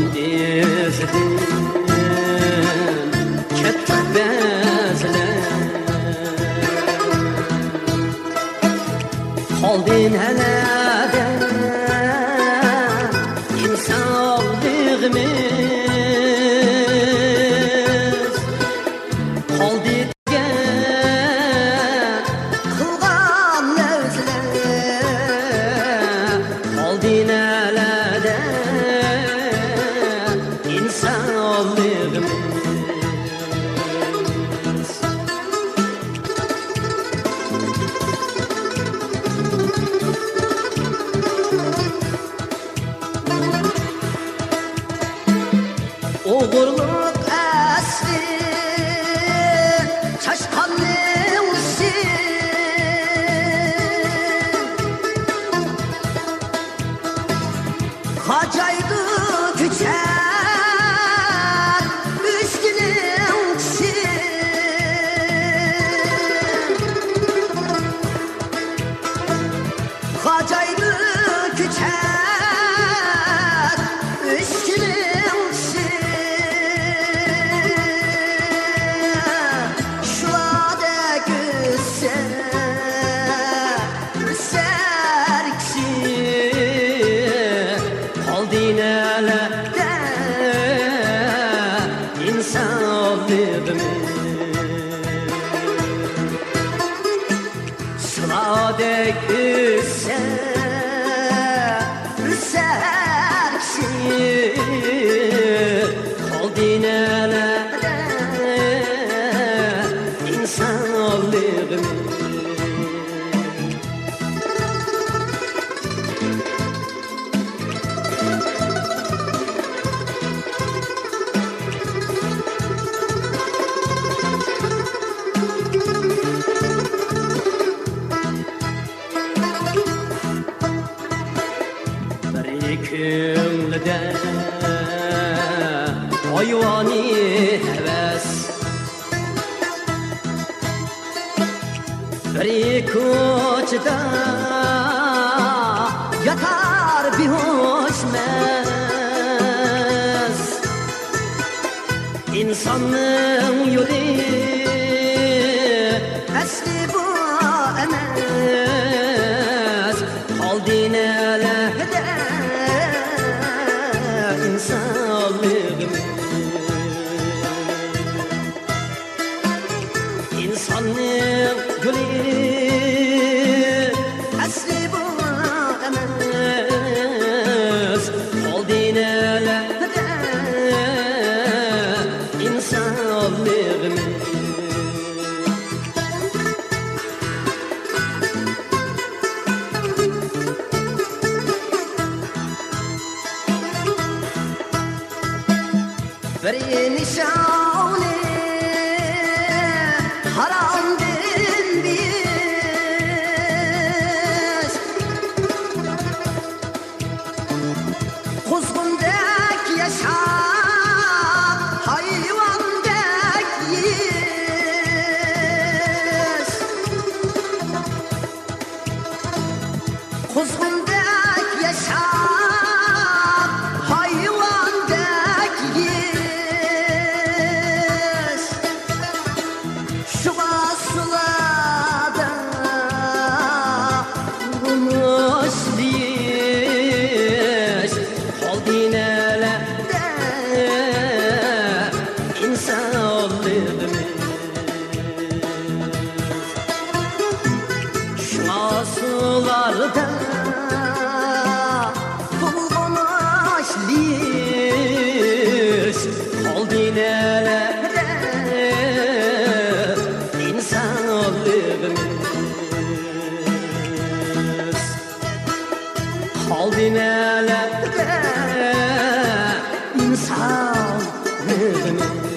izdim ketdik bezler Qoldin halada insonligimiz Qoldik qilgan o'zlar Qoldin halada insonligimiz Oğurluk əsli çaşqanlıq Hacaydı küçər üstünün Hacaydı küçər üstünün Sıla'dek üserksi Qoldin halada insonligimiz Ko'nglida hayvoni havas bir ko'chada yotar behushmas insonning yo'li asli bu emas Qoldin halada İnsanın gülü asli bu emas Qoldin halada insonligimiz Bir nişane haram biz Kuzgundek yaşar hayvandek yiyiz Kuzgundek yaşar hayvandek yiyiz Şu asılada bulmuş biz Qoldin halada insonligimiz Şu asıllarda bulmuş biz Qoldin halada Qoldin halada insonligimiz